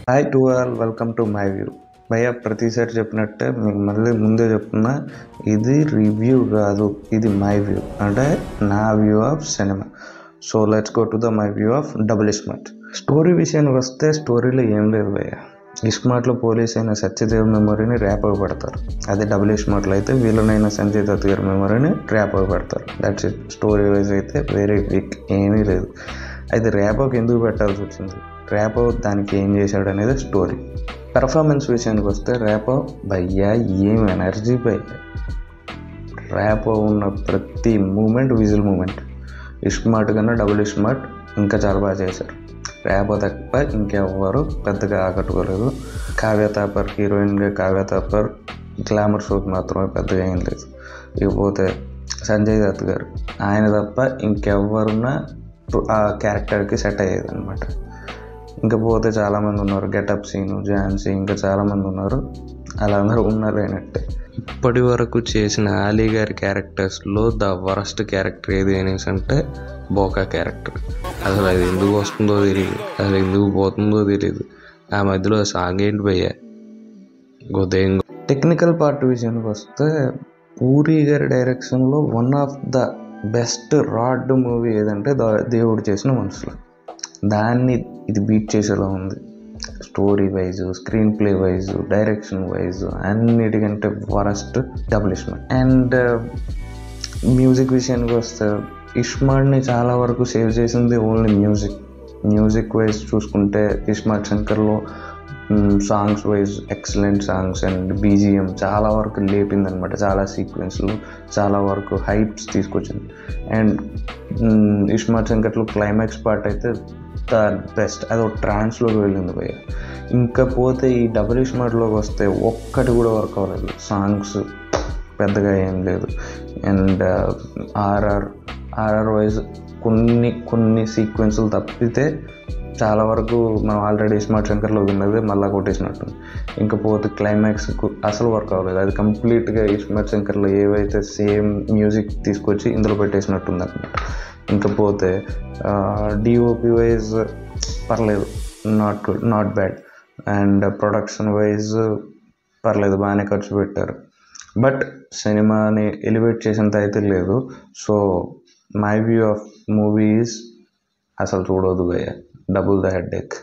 Hi to all, welcome to my view. భయ్య ప్రతిసారి చెప్పినట్టే మీకు మళ్ళీ ముందే చెప్తున్నా, ఇది రివ్యూ కాదు, ఇది మై వ్యూ, అంటే నా view of cinema. So let's go to the my view of double iSmart. Story విషయానికి వస్తే స్టోరీలో ఏం లేదు భయ్య. ఇస్మార్ట్లో పోలీస్ అయిన సత్యదేవ్ మెమరీని ర్యాప్గా పెడతారు. అదే డబుల్ ఇస్మార్ట్లో అయితే విలనైన సంజయ్ దత్ గారి మెమరీని ర్యాప్గా పెడతారు. That's it. స్టోరీ వైజ్ అయితే వెరీ వీక్, ఏమీ లేదు. అయితే ర్యాప్కి ఎందుకు పెట్టాల్సి వచ్చింది, ర్యాపో దానికి ఏం చేశాడు అనేది స్టోరీ. పెర్ఫార్మెన్స్ విషయానికి వస్తే ర్యాపో భయ్యా ఏం ఎనర్జీ భయ్యా. ర్యాపో ఉన్న ప్రతి మూమెంట్ విజిల్ మూమెంట్. ఇస్మార్ట్ కన్నా డబుల్ ఇస్మార్ట్ ఇంకా చాలా బాగా చేశారు. ర్యాపో తప్ప ఇంకెవ్వరు పెద్దగా ఆకట్టుకోలేదు. కావ్య తాపర్ హీరోయిన్గా, కావ్య తాపర్ గ్లామర్ షోకి మాత్రమే పెద్దగా ఏం లేదు. ఇకపోతే సంజయ్ దత్ గారు, ఆయన తప్ప ఇంకెవ్వరున్నా ఆ క్యారెక్టర్కి సెట్ అయ్యేది అనమాట. ఇంకా పోతే చాలామంది ఉన్నారు, గెటప్ సీను, ఝాన్సీ, ఇంకా చాలామంది ఉన్నారు. అలా అందరూ ఉన్నారు అయినట్టే. ఇప్పటి వరకు చేసిన ఆలీ గారి క్యారెక్టర్స్లో ద వరస్ట్ క్యారెక్టర్ ఏది అనేసి అంటే బోకా క్యారెక్టర్. అసలు అది ఎందుకు వస్తుందో తెలియదు, అసలు ఎందుకు పోతుందో తెలియదు. ఆ మధ్యలో సాంగ్ ఏంటి భయ్యా, గోదేంగో. టెక్నికల్ పార్ట్ విషయానికి వస్తే పూరి గారి డైరెక్షన్లో one of the best rod movie ఏదంటే దేవుడు చేసిన మనుషులు. దాన్ని ఇది బీట్ చేసేలా ఉంది. Story wise, screenplay wise, direction wise అన్నిటికంటే worst Double iSmart. And music విషయానికి వస్తే ఇస్మార్ట్ని చాలా వరకు సేవ్ చేసింది ఓన్లీ మ్యూజిక్ వైజ్ చూసుకుంటే ఇస్మార్ట్ శంకర్లో songs wise excellent songs and BGM చాలా వరకు లేపిందనమాట. చాలా సీక్వెన్స్లు చాలా వరకు హైప్స్ తీసుకొచ్చింది. అండ్ ఇస్మార్ట్ శంకర్లో క్లైమాక్స్ పార్ట్ అయితే ద బెస్ట్, అది ఒక ట్రాన్స్లోకి వెళ్ళింది భయ్య. ఇంకా పోతే ఈ డబుల్ ఇస్మార్ట్లోకి వస్తే ఒక్కటి కూడా వర్క్ అవ్వలేదు. సాంగ్స్ పెద్దగా ఏం లేదు. అండ్ ఆర్ఆర్ వైజ్ కొన్ని సీక్వెన్సులు తప్పితే చాలా వరకు మనం ఆల్రెడీ ఇస్మార్ట్ శంకర్లో విన్నది మళ్ళీ కొట్టేసినట్టు. ఇంకా పోతే క్లైమాక్స్ అసలు వర్క్ అవ్వలేదు. అది కంప్లీట్గా ఇస్మార్ట్ శంకర్లో ఏవైతే సేమ్ మ్యూజిక్ తీసుకొచ్చి ఇందులో పెట్టేసినట్టుంది అనమాట. ఇంకా పోతే డిఓపి వైజ్ పర్లేదు, not bad. And production wise పర్లేదు, బాగానే ఖర్చు పెట్టారు. బట్ సినిమాని ఎలివేట్ చేసేంత అయితే లేదు. So my view of movies అసలు చూడొద్దు భయ్య, డబుల్ ద హెడ్ ఏక్.